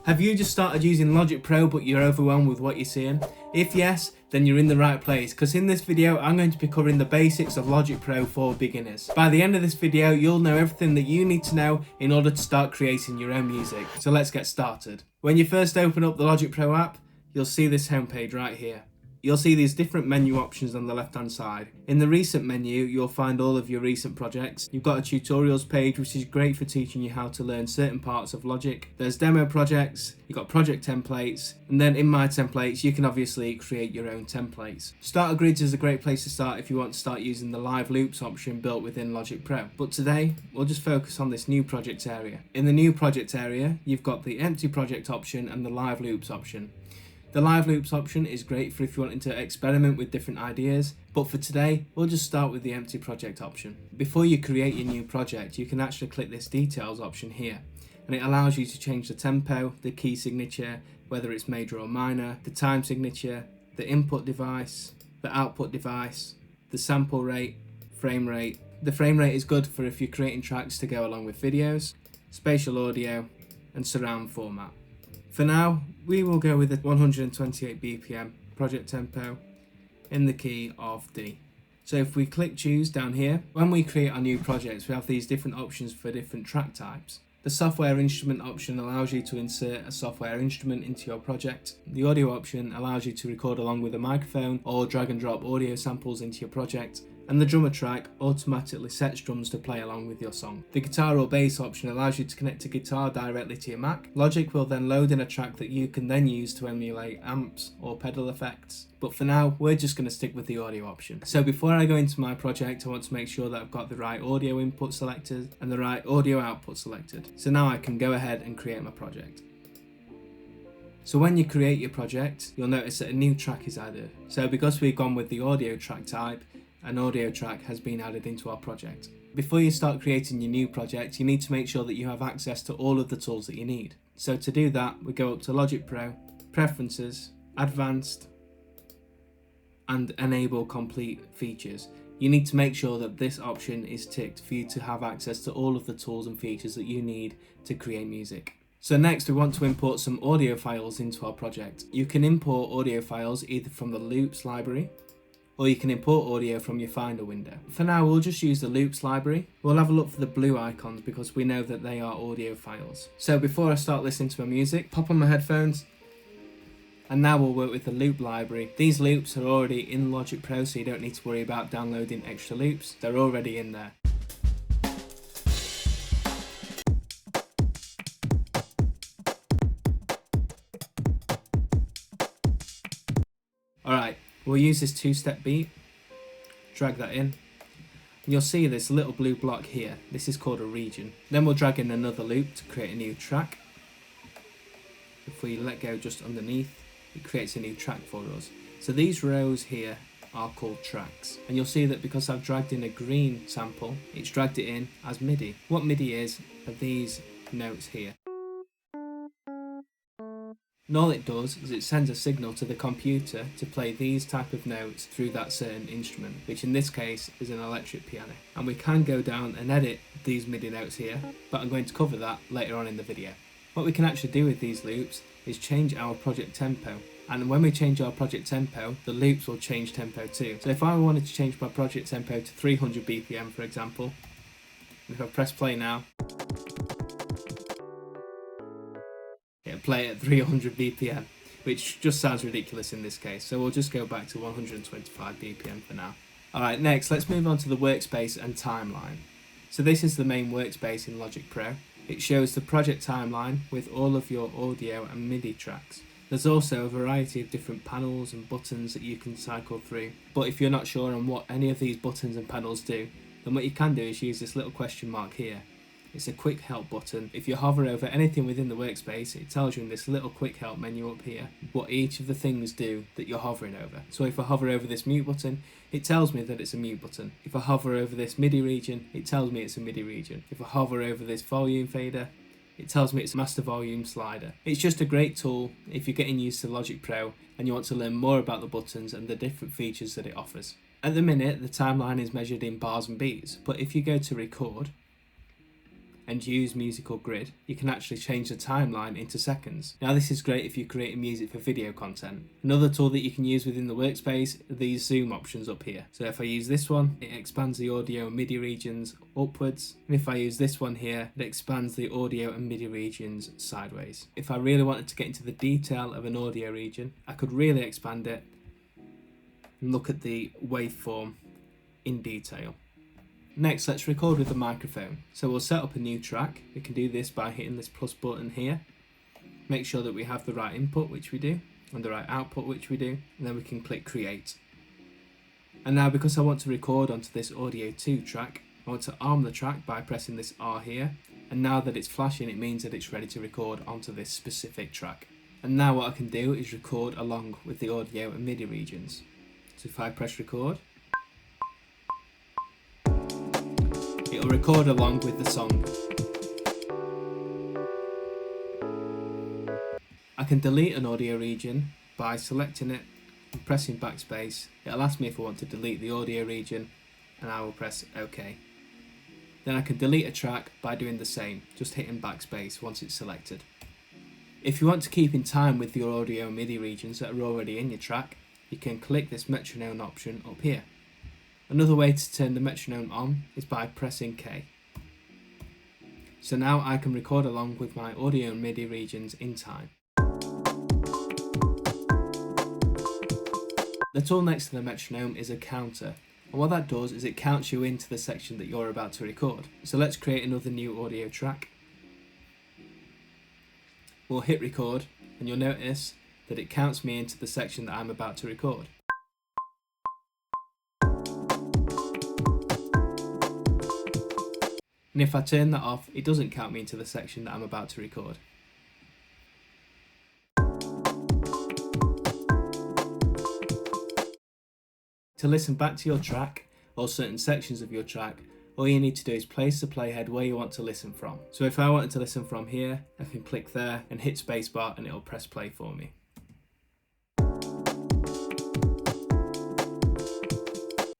Have you just started using Logic Pro but you're overwhelmed with what you're seeing? If yes, then you're in the right place, because in this video I'm going to be covering the basics of Logic Pro for beginners. By the end of this video you'll know everything that you need to know in order to start creating your own music. So let's get started. When you first open up the Logic Pro app, you'll see this homepage right here. You'll see these different menu options on the left hand side. In the recent menu, you'll find all of your recent projects. You've got a tutorials page, which is great for teaching you how to learn certain parts of Logic. There's demo projects, you've got project templates, and then in My Templates, you can obviously create your own templates. Starter grids is a great place to start if you want to start using the live loops option built within Logic Pro. But today, we'll just focus on this new project area. In the new project area, you've got the empty project option and the live loops option. The live loops option is great for if you're wanting to experiment with different ideas, but for today, we'll just start with the empty project option. Before you create your new project, you can actually click this details option here, and it allows you to change the tempo, the key signature, whether it's major or minor, the time signature, the input device, the output device, the sample rate, frame rate. The frame rate is good for if you're creating tracks to go along with videos, spatial audio, and surround format. For now, we will go with the 128 BPM project tempo in the key of D. So if we click choose down here, when we create our new projects, we have these different options for different track types. The software instrument option allows you to insert a software instrument into your project. The audio option allows you to record along with a microphone or drag and drop audio samples into your project. And the drummer track automatically sets drums to play along with your song. The guitar or bass option allows you to connect a guitar directly to your Mac. Logic will then load in a track that you can then use to emulate amps or pedal effects. But for now, we're just going to stick with the audio option. So before I go into my project, I want to make sure that I've got the right audio input selected and the right audio output selected. So now I can go ahead and create my project. So when you create your project, you'll notice that a new track is added. So because we've gone with the audio track type, an audio track has been added into our project. Before you start creating your new project, you need to make sure that you have access to all of the tools that you need. So to do that, we go up to Logic Pro, Preferences, Advanced, and Enable Complete Features. You need to make sure that this option is ticked for you to have access to all of the tools and features that you need to create music. So next we want to import some audio files into our project. You can import audio files either from the Loops library, or you can import audio from your Finder window. For now, we'll just use the Loops library. We'll have a look for the blue icons because we know that they are audio files. So before I start listening to my music, pop on my headphones, and now we'll work with the loop library. These loops are already in Logic Pro, so you don't need to worry about downloading extra loops. They're already in there. Alright. We'll use this two-step beat, drag that in, and you'll see this little blue block here. This is called a region. Then we'll drag in another loop to create a new track. If we let go just underneath, it creates a new track for us. So these rows here are called tracks. And you'll see that because I've dragged in a green sample, it's dragged it in as MIDI. What MIDI is are these notes here. And all it does is it sends a signal to the computer to play these type of notes through that certain instrument, which in this case is an electric piano. And we can go down and edit these MIDI notes here, but I'm going to cover that later on in the video. What we can actually do with these loops is change our project tempo. And when we change our project tempo, the loops will change tempo too. So if I wanted to change my project tempo to 300 BPM, for example, if I press play now, it'll play at 300 BPM, which just sounds ridiculous in this case. So we'll just go back to 125 BPM for now. Alright, next let's move on to the workspace and timeline. So this is the main workspace in Logic Pro. It shows the project timeline with all of your audio and MIDI tracks. There's also a variety of different panels and buttons that you can cycle through. But if you're not sure on what any of these buttons and panels do, then what you can do is use this little question mark here. It's a quick help button. If you hover over anything within the workspace, it tells you in this little quick help menu up here what each of the things do that you're hovering over. So if I hover over this mute button, it tells me that it's a mute button. If I hover over this MIDI region, it tells me it's a MIDI region. If I hover over this volume fader, it tells me it's a master volume slider. It's just a great tool if you're getting used to Logic Pro and you want to learn more about the buttons and the different features that it offers. At the minute, the timeline is measured in bars and beats, but if you go to record, and use musical grid, you can actually change the timeline into seconds. Now this is great if you're creating music for video content. Another tool that you can use within the workspace are these zoom options up here. So if I use this one, it expands the audio and MIDI regions upwards, and if I use this one here, it expands the audio and MIDI regions sideways. If I really wanted to get into the detail of an audio region, I could really expand it and look at the waveform in detail. Next, let's record with the microphone. So we'll set up a new track. We can do this by hitting this plus button here. Make sure that we have the right input, which we do, and the right output, which we do, and then we can click create. And now because I want to record onto this audio 2 track, I want to arm the track by pressing this R here. And now that it's flashing, it means that it's ready to record onto this specific track. And now what I can do is record along with the audio and MIDI regions. So if I press record, it'll record along with the song. I can delete an audio region by selecting it and pressing backspace. It'll ask me if I want to delete the audio region, and I will press OK. Then I can delete a track by doing the same, just hitting backspace once it's selected. If you want to keep in time with your audio and MIDI regions that are already in your track, you can click this metronome option up here. Another way to turn the metronome on is by pressing K. So now I can record along with my audio and MIDI regions in time. The tool next to the metronome is a counter, and what that does is it counts you into the section that you're about to record. So let's create another new audio track. We'll hit record, and you'll notice that it counts me into the section that I'm about to record. And if I turn that off, it doesn't count me into the section that I'm about to record. To listen back to your track, or certain sections of your track, all you need to do is place the playhead where you want to listen from. So if I wanted to listen from here, I can click there and hit spacebar and it'll press play for me.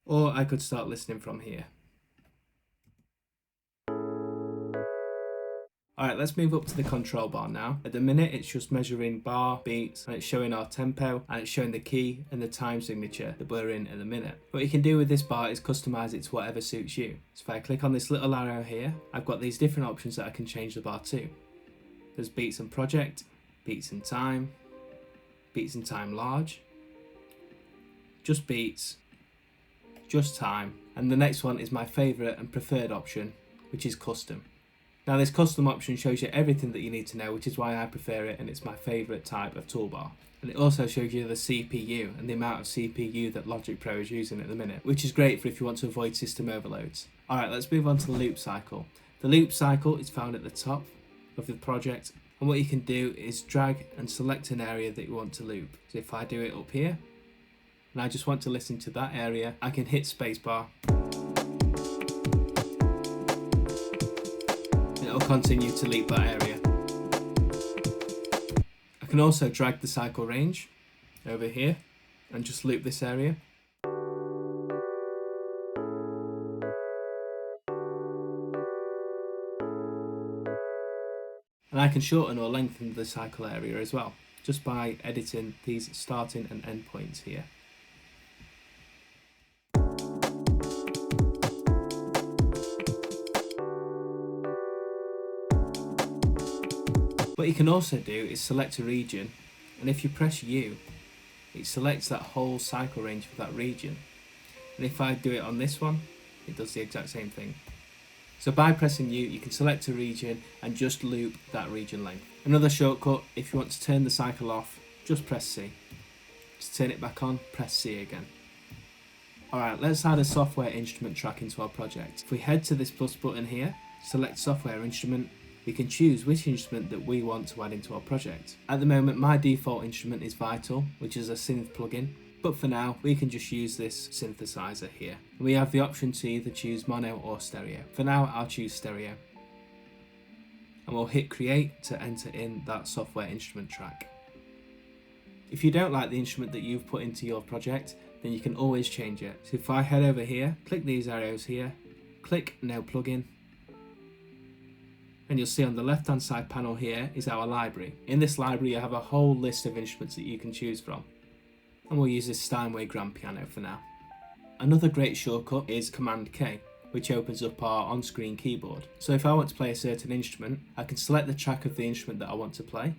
Or I could start listening from here. Alright, let's move up to the control bar now. At the minute it's just measuring bar, beats, and it's showing our tempo, and it's showing the key and the time signature that we're in at the minute. What you can do with this bar is customize it to whatever suits you. So if I click on this little arrow here, I've got these different options that I can change the bar to. There's beats and project, beats and time large, just beats, just time, and the next one is my favourite and preferred option, which is custom. Now this custom option shows you everything that you need to know, which is why I prefer it and it's my favourite type of toolbar. And it also shows you the CPU and the amount of CPU that Logic Pro is using at the minute, which is great for if you want to avoid system overloads. Alright, let's move on to the loop cycle. The loop cycle is found at the top of the project, and what you can do is drag and select an area that you want to loop. So if I do it up here, and I just want to listen to that area, I can hit spacebar. It'll continue to loop that area. I can also drag the cycle range over here and just loop this area. And I can shorten or lengthen the cycle area as well, just by editing these starting and end points here. What you can also do is select a region, and if you press U, it selects that whole cycle range for that region. And if I do it on this one, it does the exact same thing. So by pressing U, you can select a region and just loop that region length. Another shortcut, if you want to turn the cycle off, just press C. To turn it back on, press C again. Alright, let's add a software instrument track into our project. If we head to this plus button here, select software instrument, we can choose which instrument that we want to add into our project. At the moment, my default instrument is Vital, which is a synth plugin, but for now, we can just use this synthesizer here. We have the option to either choose mono or stereo. For now, I'll choose stereo. And we'll hit create to enter in that software instrument track. If you don't like the instrument that you've put into your project, then you can always change it. So if I head over here, click these arrows here, click no plugin, And you'll see on the left hand side panel here is our library. In this library you have a whole list of instruments that you can choose from. And we'll use this Steinway grand piano for now. Another great shortcut is Command K, which opens up our on-screen keyboard. So if I want to play a certain instrument, I can select the track of the instrument that I want to play.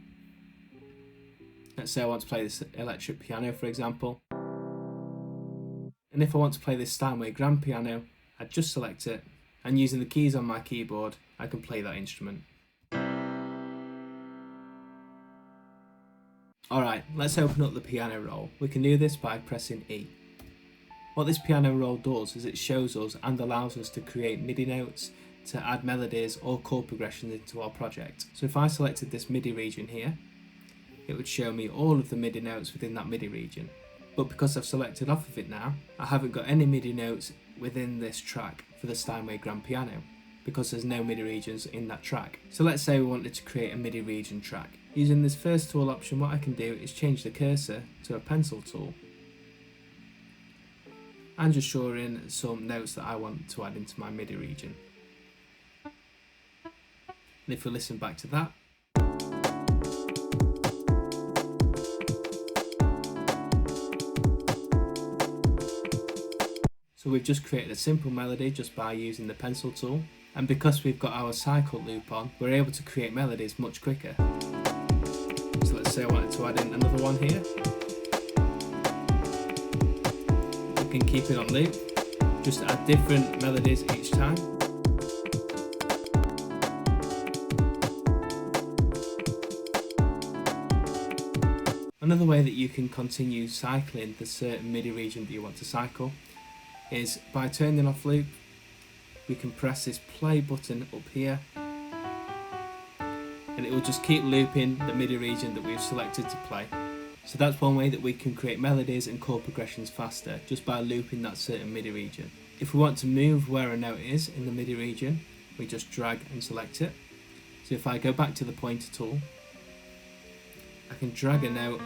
Let's say I want to play this electric piano, for example. And if I want to play this Steinway grand piano, I just select it, and using the keys on my keyboard, I can play that instrument. Alright, let's open up the piano roll. We can do this by pressing E. What this piano roll does is it shows us and allows us to create MIDI notes, to add melodies or chord progressions into our project. So if I selected this MIDI region here, it would show me all of the MIDI notes within that MIDI region. But because I've selected off of it now, I haven't got any MIDI notes within this track for the Steinway grand piano, because there's no MIDI regions in that track. So let's say we wanted to create a MIDI region track. Using this first tool option, what I can do is change the cursor to a pencil tool and just draw in some notes that I want to add into my MIDI region. And if we listen back to that, so we've just created a simple melody just by using the pencil tool, and because we've got our cycle loop on, we're able to create melodies much quicker. So let's say I wanted to add in another one here. We can keep it on loop, just add different melodies each time. Another way that you can continue cycling the certain MIDI region that you want to cycle is by turning off loop. We can press this play button up here and it will just keep looping the MIDI region that we've selected to play. So that's one way that we can create melodies and chord progressions faster, just by looping that certain MIDI region. If we want to move where a note is in the MIDI region, we just drag and select it. So if I go back to the pointer tool, I can drag a note,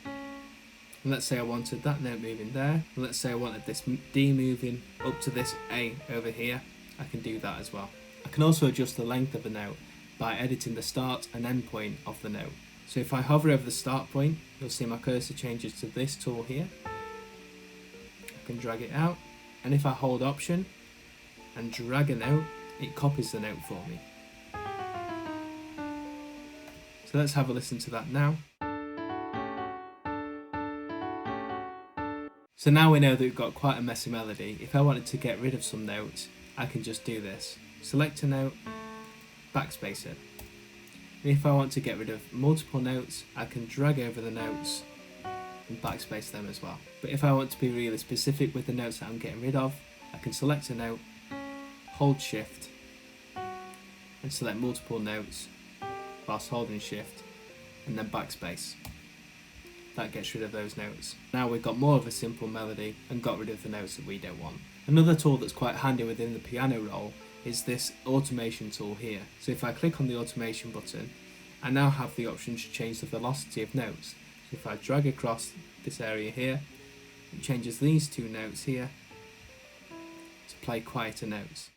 and let's say I wanted that note moving there, and let's say I wanted this D moving up to this A over here, I can do that as well. I can also adjust the length of a note by editing the start and end point of the note. So if I hover over the start point, you'll see my cursor changes to this tool here. I can drag it out, and if I hold Option and drag a note, it copies the note for me. So let's have a listen to that now. So now we know that we've got quite a messy melody. If I wanted to get rid of some notes, I can just do this. Select a note, backspace it. And if I want to get rid of multiple notes, I can drag over the notes and backspace them as well. But if I want to be really specific with the notes that I'm getting rid of, I can select a note, hold Shift, and select multiple notes whilst holding Shift, and then backspace. That gets rid of those notes. Now we've got more of a simple melody and got rid of the notes that we don't want. Another tool that's quite handy within the piano roll is this automation tool here. So if I click on the automation button, I now have the option to change the velocity of notes. So if I drag across this area here, it changes these two notes here to play quieter notes,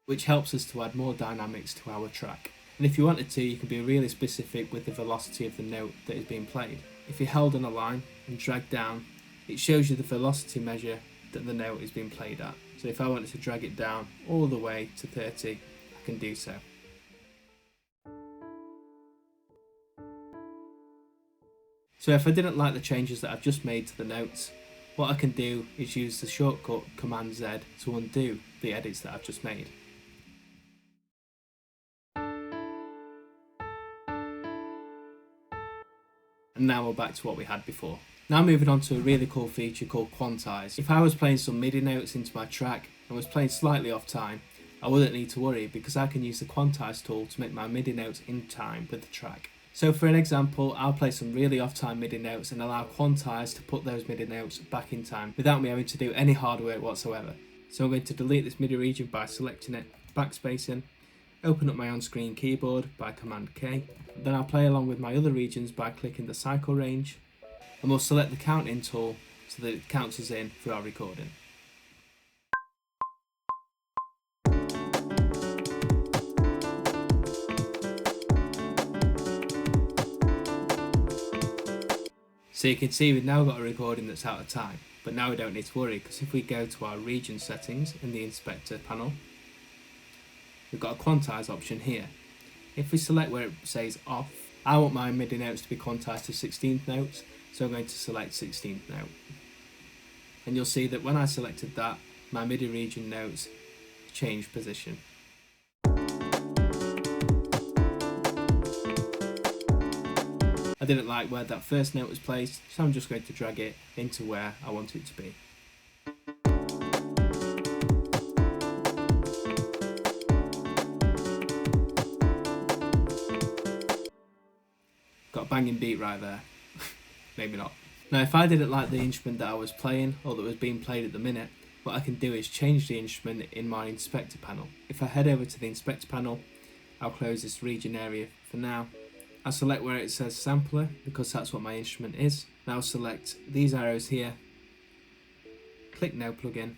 which helps us to add more dynamics to our track. And if you wanted to, you can be really specific with the velocity of the note that is being played. If you hold on a line and drag down, it shows you the velocity measure that the note is being played at. So if I wanted to drag it down all the way to 30, I can do so. So if I didn't like the changes that I've just made to the notes, what I can do is use the shortcut Command Z to undo the edits that I've just made. And now we're back to what we had before. Now moving on to a really cool feature called Quantise. If I was playing some MIDI notes into my track and was playing slightly off time, I wouldn't need to worry because I can use the Quantise tool to make my MIDI notes in time with the track. So for an example, I'll play some really off time MIDI notes and allow Quantise to put those MIDI notes back in time without me having to do any hard work whatsoever. So I'm going to delete this MIDI region by selecting it, backspacing, open up my on-screen keyboard by Command K, then I'll play along with my other regions by clicking the cycle range, and we'll select the count in tool so that it counts us in for our recording. So you can see we've now got a recording that's out of time, but now we don't need to worry, because if we go to our region settings in the inspector panel, we've got a quantize option here. If we select where it says off, I want my MIDI notes to be quantized to 16th notes, so I'm going to select 16th note. And you'll see that when I selected that, my MIDI region notes changed position. I didn't like where that first note was placed, so I'm just going to drag it into where I want it to be. Got a banging beat right there. Maybe not. Now if I didn't like the instrument that I was playing or that was being played at the minute, what I can do is change the instrument in my inspector panel. If I head over to the inspector panel, I'll close this region area for now. I'll select where it says sampler because that's what my instrument is. Now I'll select these arrows here, click no plugin,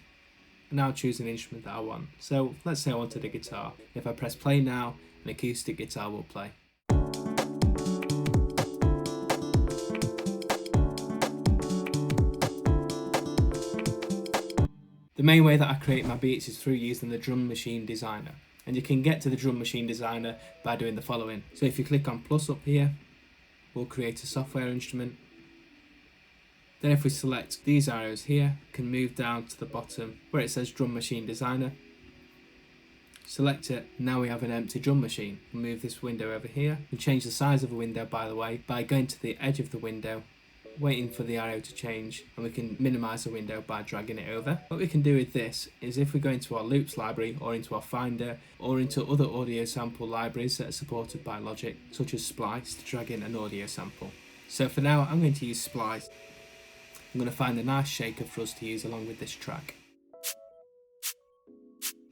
and now choose an instrument that I want. So let's say I wanted a guitar. If I press play now, an acoustic guitar will play. The main way that I create my beats is through using the Drum Machine Designer, and you can get to the Drum Machine Designer by doing the following. So if you click on plus up here, we'll create a software instrument. Then if we select these arrows here, we can move down to the bottom where it says Drum Machine Designer. Select it, now we have an empty drum machine. We'll move this window over here and change the size of the window, by the way, by going to the edge of the window, waiting for the arrow to change, and we can minimize the window by dragging it over. What we can do with this is if we go into our loops library or into our finder or into other audio sample libraries that are supported by Logic, such as Splice, to drag in an audio sample. So for now I'm going to use Splice. I'm going to find a nice shaker for us to use along with this track.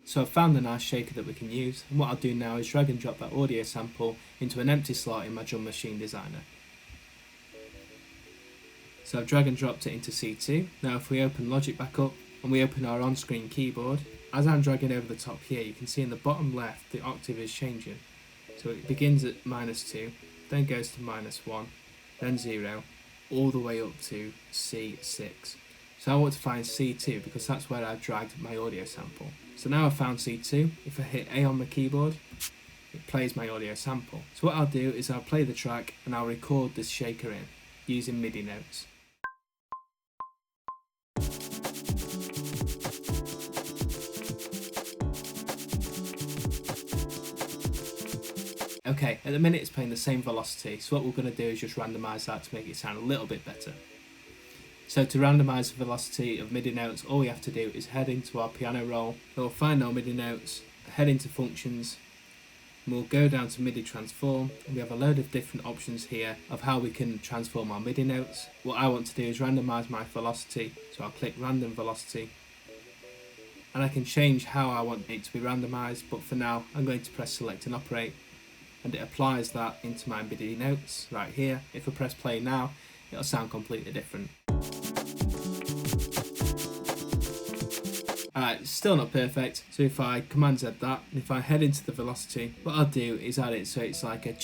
So I've found a nice shaker that we can use, and what I'll do now is drag and drop that audio sample into an empty slot in my Drum Machine Designer. So I've drag and dropped it into C2. Now if we open Logic back up and we open our on-screen keyboard, as I'm dragging over the top here, you can see in the bottom left the octave is changing. So it begins at -2, then goes to -1, then 0, all the way up to C6. So I want to find C2 because that's where I've dragged my audio sample. So now I've found C2, if I hit A on the keyboard, it plays my audio sample. So what I'll do is I'll play the track and I'll record this shaker in using MIDI notes. Okay, at the minute it's playing the same velocity, so what we're going to do is just randomise that to make it sound a little bit better. So to randomise the velocity of MIDI notes, all we have to do is head into our piano roll, we'll find our MIDI notes, head into functions, and we'll go down to MIDI transform, and we have a load of different options here of how we can transform our MIDI notes. What I want to do is randomise my velocity, so I'll click random velocity, and I can change how I want it to be randomised, but for now I'm going to press select and operate, and it applies that into my MIDI notes right here. If I press play now, it'll sound completely different. Alright, still not perfect, so if I Command Z that, and if I head into the velocity, what I'll do is add it so it's like a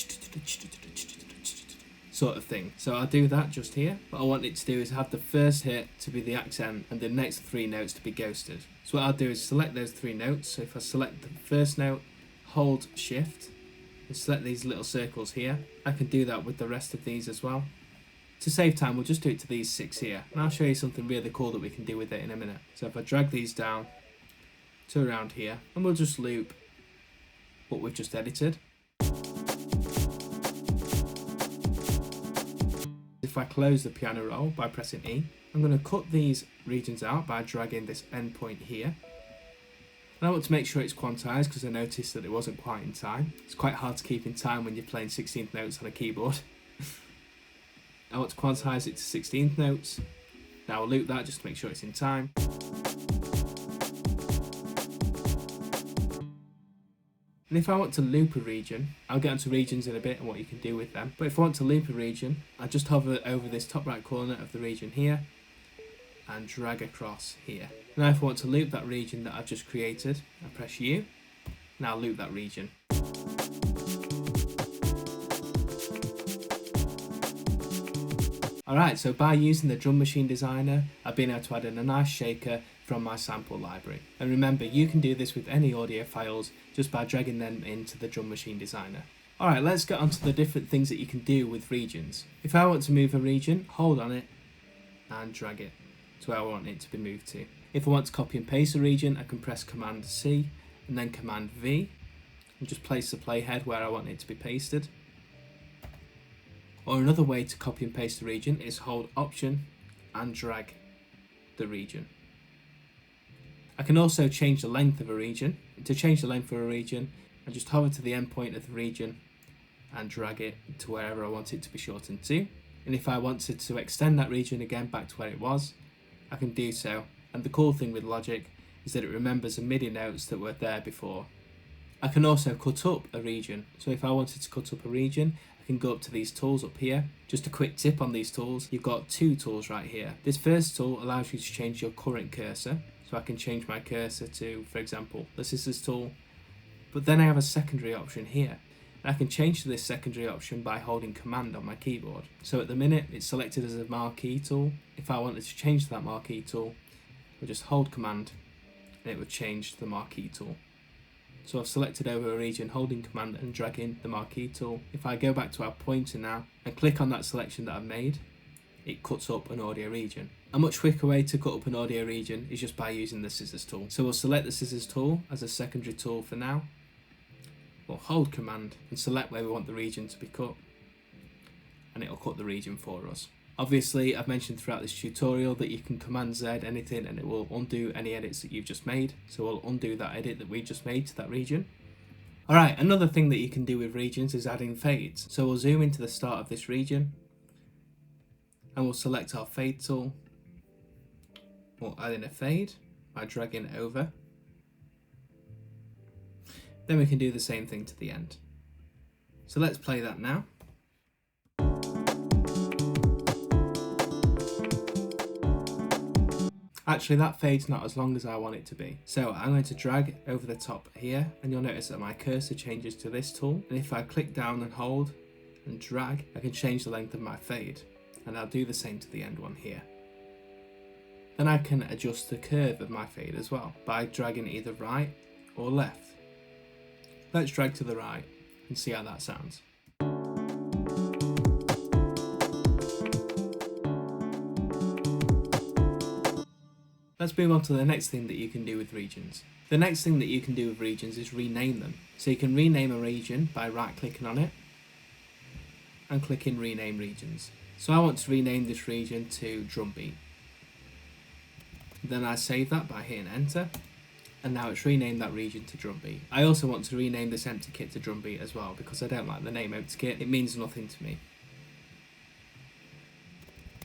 sort of thing. So I'll do that just here. What I want it to do is have the first hit to be the accent and the next 3 notes to be ghosted. So what I'll do is select those 3 notes. So if I select the first note, hold shift, and select these little circles here. I can do that with the rest of these as well. To save time, we'll just do it to these 6 here, and I'll show you something really cool that we can do with it in a minute. So if I drag these down to around here, and we'll just loop what we've just edited. If I close the piano roll by pressing E, I'm going to cut these regions out by dragging this endpoint here. And I want to make sure it's quantized because I noticed that it wasn't quite in time. It's quite hard to keep in time when you're playing 16th notes on a keyboard. I want to quantize it to 16th notes. Now I'll loop that just to make sure it's in time. And if I want to loop a region, I'll get onto regions in a bit and what you can do with them. But if I want to loop a region, I just hover over this top right corner of the region here and drag across here. Now if I want to loop that region that I've just created, I press U, and I'll loop that region. Alright, so by using the drum machine designer, I've been able to add in a nice shaker from my sample library. And remember, you can do this with any audio files just by dragging them into the drum machine designer. Alright, let's get on to the different things that you can do with regions. If I want to move a region, hold on it and drag it to where I want it to be moved to. If I want to copy and paste a region, I can press Command C and then Command V and just place the playhead where I want it to be pasted. Or another way to copy and paste a region is hold Option and drag the region. I can also change the length of a region. To change the length of a region, I just hover to the end point of the region and drag it to wherever I want it to be shortened to. And if I wanted to extend that region again back to where it was, I can do so. And the cool thing with Logic is that it remembers the MIDI notes that were there before. I can also cut up a region. So if I wanted to cut up a region, I can go up to these tools up here. Just a quick tip on these tools, you've got two tools right here. This first tool allows you to change your current cursor. So I can change my cursor to, for example, the scissors tool. But then I have a secondary option here. And I can change to this secondary option by holding Command on my keyboard. So at the minute it's selected as a marquee tool. If I wanted to change to that marquee tool, I'll just hold Command and it would change to the marquee tool. So I've selected over a region, holding Command and dragging the marquee tool. If I go back to our pointer now and click on that selection that I've made, it cuts up an audio region. A much quicker way to cut up an audio region is just by using the scissors tool. So we'll select the scissors tool as a secondary tool for now. We'll hold Command and select where we want the region to be cut, and it'll cut the region for us. Obviously, I've mentioned throughout this tutorial that you can Command Z anything and it will undo any edits that you've just made. So we'll undo that edit that we just made to that region. Alright, another thing that you can do with regions is adding fades. So we'll zoom into the start of this region and we'll select our fade tool. We'll add in a fade by dragging it over. Then we can do the same thing to the end. So let's play that now. Actually, that fade's not as long as I want it to be. So I'm going to drag over the top here, and you'll notice that my cursor changes to this tool. And if I click down and hold and drag, I can change the length of my fade. And I'll do the same to the end one here. Then I can adjust the curve of my fade as well by dragging either right or left. Let's drag to the right and see how that sounds. Let's move on to the next thing that you can do with regions. The next thing that you can do with regions is rename them. So you can rename a region by right clicking on it and clicking rename regions. So I want to rename this region to drum beat. Then I save that by hitting enter. And now it's renamed that region to drum beat. I also want to rename this empty kit to drum beat as well because I don't like the name empty kit. It means nothing to me.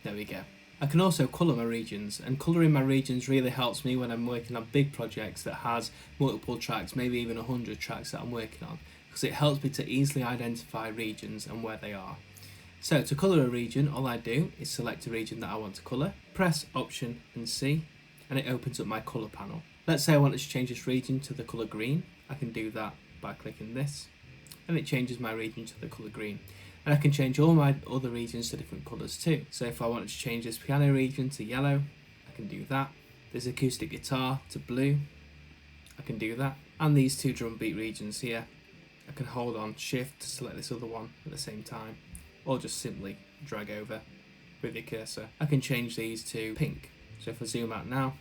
There we go. I can also colour my regions, and colouring my regions really helps me when I'm working on big projects that has multiple tracks, maybe even 100 tracks that I'm working on, because it helps me to easily identify regions and where they are. So to colour a region, all I do is select a region that I want to colour, press Option and C, and it opens up my colour panel. Let's say I wanted to change this region to the colour green. I can do that by clicking this, and it changes my region to the colour green. And I can change all my other regions to different colours too. So if I wanted to change this piano region to yellow, I can do that. This acoustic guitar to blue, I can do that. And these two drum beat regions here, I can hold on Shift to select this other one at the same time, or just simply drag over with your cursor. I can change these to pink. So if I zoom out now,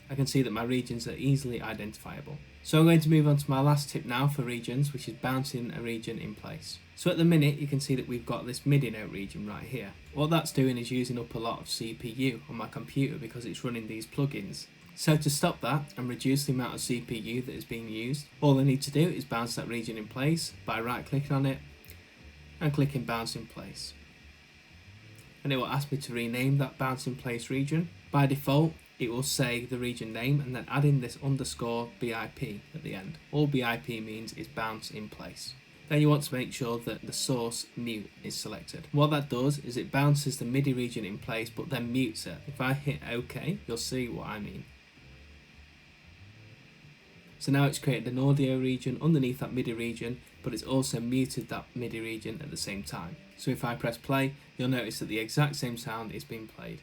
I can see that my regions are easily identifiable. So I'm going to move on to my last tip now for regions, which is bouncing a region in place. So at the minute you can see that we've got this MIDI note region right here. What that's doing is using up a lot of CPU on my computer because it's running these plugins. So to stop that and reduce the amount of CPU that is being used, all I need to do is bounce that region in place by right clicking on it and clicking bounce in place. And it will ask me to rename that bounce in place region. By default, it will say the region name and then add in this underscore BIP at the end. All BIP means is bounce in place. Then you want to make sure that the source mute is selected. What that does is it bounces the MIDI region in place but then mutes it. If I hit OK, you'll see what I mean. So now it's created an audio region underneath that MIDI region but it's also muted that MIDI region at the same time. So if I press play, you'll notice that the exact same sound is being played.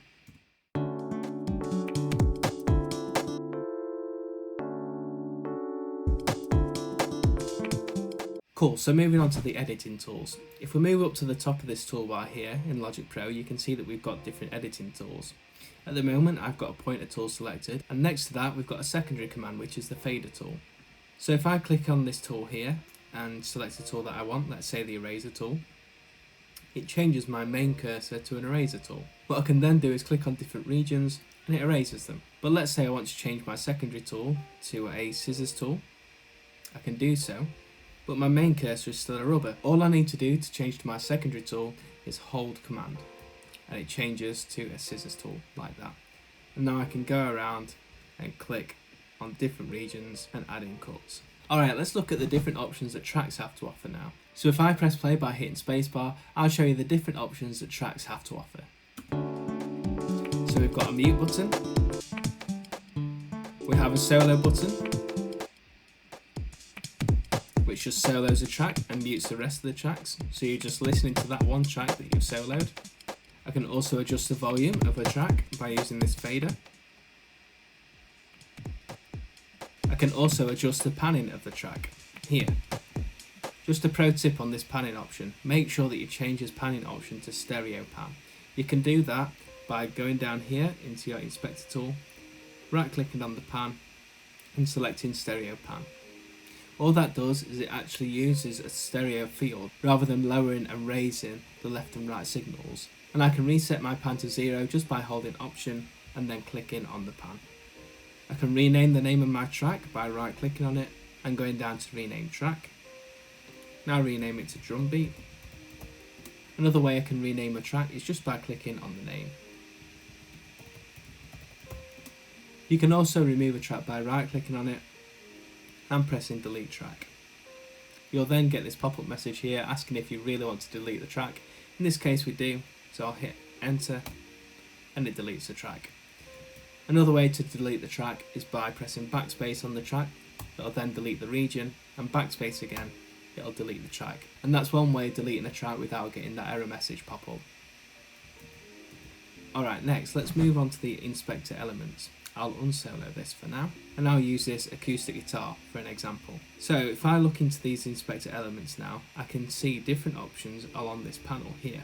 Cool, so moving on to the editing tools. If we move up to the top of this toolbar here in Logic Pro, you can see that we've got different editing tools. At the moment, I've got a pointer tool selected, and next to that, we've got a secondary command, which is the fader tool. So if I click on this tool here and select the tool that I want, let's say the eraser tool, it changes my main cursor to an eraser tool. What I can then do is click on different regions and it erases them. But let's say I want to change my secondary tool to a scissors tool. I can do so, but my main cursor is still a rubber. All I need to do to change to my secondary tool is hold command, and it changes to a scissors tool like that. And now I can go around and click on different regions and add in cuts. Alright, let's look at the different options that tracks have to offer now. So if I press play by hitting spacebar, I'll show you the different options that tracks have to offer. So we've got a mute button, we have a solo button, which just solos a track and mutes the rest of the tracks, so you're just listening to that one track that you've soloed. I can also adjust the volume of a track by using this fader. I can also adjust the panning of the track here. Just a pro tip on this panning option, make sure that you change this panning option to stereo pan. You can do that by going down here into your inspector tool, right clicking on the pan and selecting stereo pan. All that does is it actually uses a stereo field rather than lowering and raising the left and right signals. And I can reset my pan to 0 just by holding option and then clicking on the pan. I can rename the name of my track by right clicking on it and going down to rename track. Now rename it to drum beat. Another way I can rename a track is just by clicking on the name. You can also remove a track by right clicking on it and pressing delete track. You'll then get this pop-up message here asking if you really want to delete the track. In this case we do, so I'll hit enter and it deletes the track. Another way to delete the track is by pressing backspace on the track. It'll then delete the region, and backspace again, it'll delete the track. And that's one way of deleting a track without getting that error message pop up. Alright, next let's move on to the inspector elements. I'll unsolo this for now, and I'll use this acoustic guitar for an example. So if I look into these inspector elements now, I can see different options along this panel here.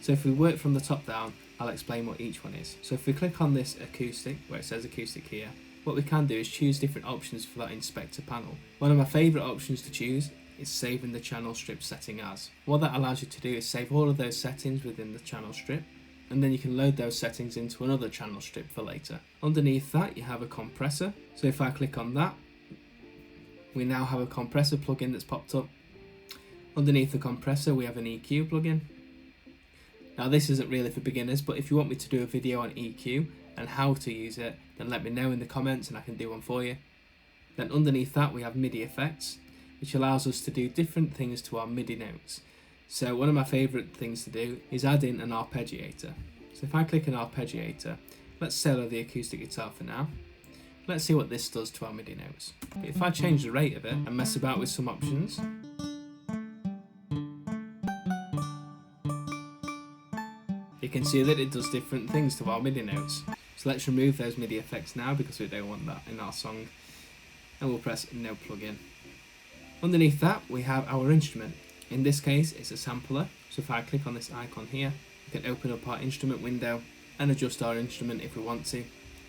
So if we work from the top down, I'll explain what each one is. So if we click on this acoustic, where it says acoustic here, what we can do is choose different options for that inspector panel. One of my favourite options to choose is saving the channel strip setting as. What that allows you to do is save all of those settings within the channel strip, and then you can load those settings into another channel strip for later. Underneath that you have a compressor, so if I click on that, we now have a compressor plugin that's popped up. Underneath the compressor we have an EQ plugin. Now this isn't really for beginners, but if you want me to do a video on EQ and how to use it, then let me know in the comments and I can do one for you. Then underneath that we have MIDI effects, which allows us to do different things to our MIDI notes. So one of my favourite things to do is add in an arpeggiator. So if I click an arpeggiator, let's solo the acoustic guitar for now. Let's see what this does to our MIDI notes. If I change the rate of it and mess about with some options, you can see that it does different things to our MIDI notes. So let's remove those MIDI effects now because we don't want that in our song. And we'll press no plugin. Underneath that we have our instrument. In this case it's a sampler, so if I click on this icon here, we can open up our instrument window and adjust our instrument if we want to.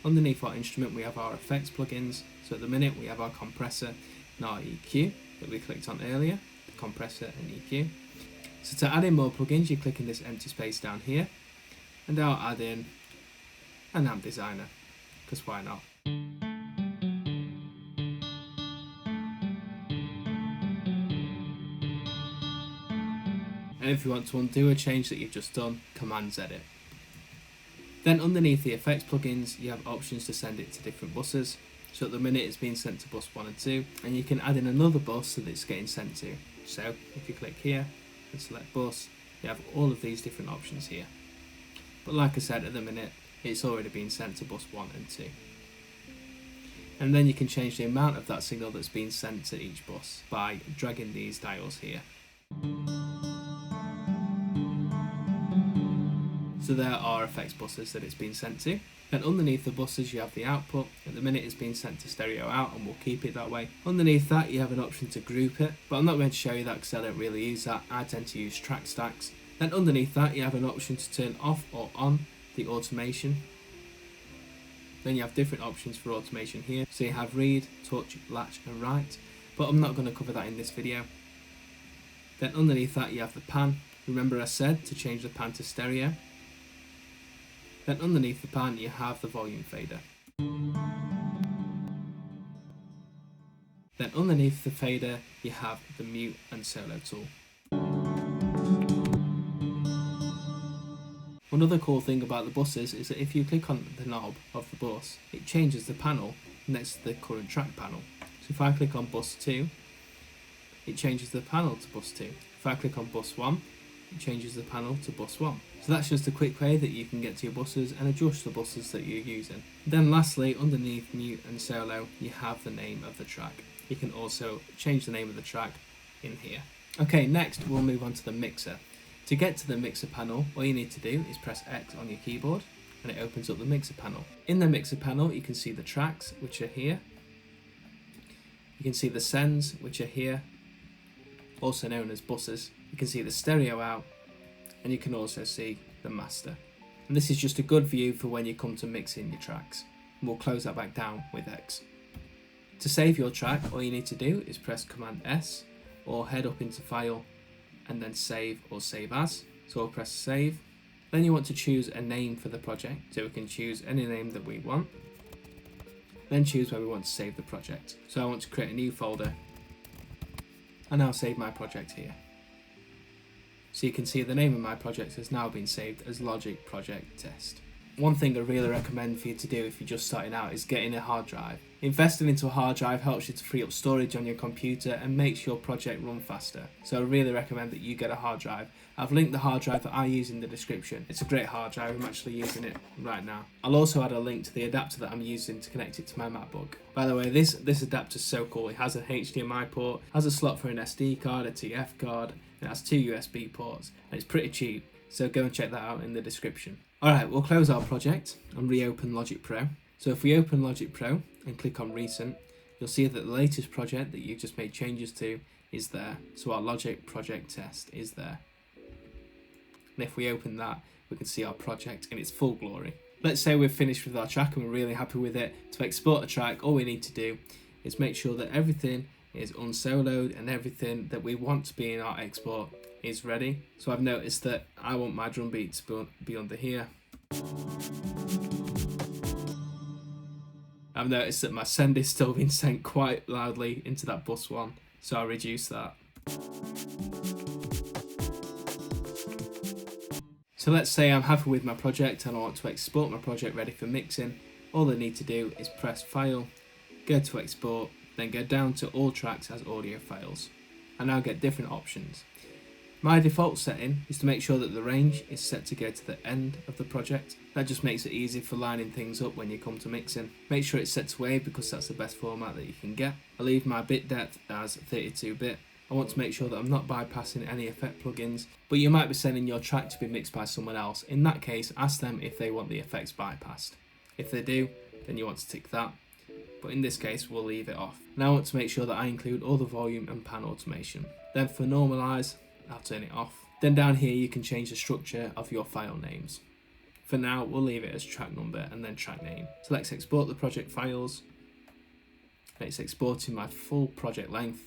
Underneath our instrument we have our effects plugins, so at the minute we have our compressor and our EQ that we clicked on earlier, the compressor and EQ. So to add in more plugins you click in this empty space down here, and I'll add in an amp designer, because why not. And if you want to undo a change that you've just done, Command Z it. Then underneath the effects plugins, you have options to send it to different buses. So at the minute it's being sent to bus 1 and 2, and you can add in another bus that it's getting sent to. So if you click here and select bus, you have all of these different options here. But like I said, at the minute it's already been sent to bus 1 and 2. And then you can change the amount of that signal that's being sent to each bus by dragging these dials here. So there are effects buses that it's been sent to. Then underneath the buses you have the output. At the minute it's being sent to stereo out, and we'll keep it that way. Underneath that you have an option to group it, but I'm not going to show you that because I don't really use that. I tend to use track stacks. Then underneath that you have an option to turn off or on the automation. Then you have different options for automation here. So you have read, touch, latch and write, but I'm not going to cover that in this video. Then underneath that you have the pan. Remember I said to change the pan to stereo. Then underneath the pan you have the volume fader. Then underneath the fader you have the mute and solo tool. Another cool thing about the buses is that if you click on the knob of the bus, it changes the panel next to the current track panel. So if I click on bus 2, it changes the panel to bus 2. If I click on bus 1, it changes the panel to bus 1. So that's just a quick way that you can get to your buses and adjust the buses that you're using. Then lastly, underneath mute and solo, you have the name of the track. You can also change the name of the track in here. Okay, next we'll move on to the mixer. To get to the mixer panel, all you need to do is press X on your keyboard and it opens up the mixer panel. In the mixer panel you can see the tracks, which are here. You can see the sends, which are here, also known as buses. You can see the stereo out, and you can also see the master. And this is just a good view for when you come to mixing your tracks. And we'll close that back down with X. To save your track, all you need to do is press Command S or head up into File and then Save or Save As. So we'll press Save. Then you want to choose a name for the project, so we can choose any name that we want. Then choose where we want to save the project. So I want to create a new folder and I'll save my project here. So you can see the name of my project has now been saved as Logic Project Test. One thing I really recommend for you to do if you're just starting out is getting a hard drive. Investing into a hard drive helps you to free up storage on your computer and makes your project run faster. So I really recommend that you get a hard drive. I've linked the hard drive that I use in the description. It's a great hard drive, I'm actually using it right now. I'll also add a link to the adapter that I'm using to connect it to my MacBook. By the way, this adapter is so cool. It has a HDMI port, has a slot for an SD card, a TF card, and it has 2 USB ports, and it's pretty cheap. So go and check that out in the description. Alright, we'll close our project and reopen Logic Pro. So if we open Logic Pro and click on Recent, you'll see that the latest project that you've just made changes to is there. So our Logic Project Test is there. And if we open that, we can see our project in its full glory. Let's say we've finished with our track and we're really happy with it. To export a track, all we need to do is make sure that everything is unsoloed and everything that we want to be in our export is ready. So I've noticed that I want my drum beat to be under here. I've noticed that my send is still being sent quite loudly into that bus 1, so I'll reduce that. So let's say I'm happy with my project and I want to export my project ready for mixing. All I need to do is press File, go to Export, then go down to All Tracks as Audio Files. I now get different options. My default setting is to make sure that the range is set to go to the end of the project. That just makes it easy for lining things up when you come to mixing. Make sure it's set to WAV because that's the best format that you can get. I leave my bit depth as 32-bit. I want to make sure that I'm not bypassing any effect plugins, but you might be sending your track to be mixed by someone else. In that case, ask them if they want the effects bypassed. If they do, then you want to tick that. But in this case, we'll leave it off. Now I want to make sure that I include all the volume and pan automation. Then for normalize, I'll turn it off. Then down here you can change the structure of your file names. For now, we'll leave it as track number and then track name. So let's export the project files. And it's exporting my full project length.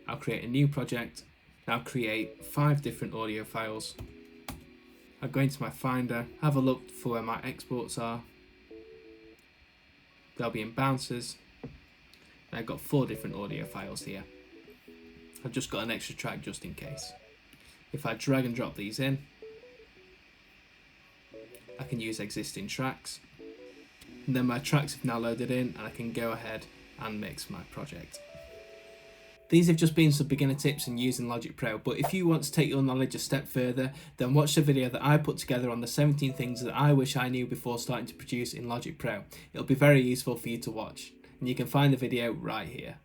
I'll create a new project. I'll create 5 different audio files. I'll go into my Finder, have a look for where my exports are. They'll be in bouncers. And I've got 4 different audio files here. I've just got an extra track just in case. If I drag and drop these in, I can use existing tracks. And then my tracks have now loaded in and I can go ahead and mix my project. These have just been some beginner tips in using Logic Pro, but if you want to take your knowledge a step further, then watch the video that I put together on the 17 things that I wish I knew before starting to produce in Logic Pro. It'll be very useful for you to watch, and you can find the video right here.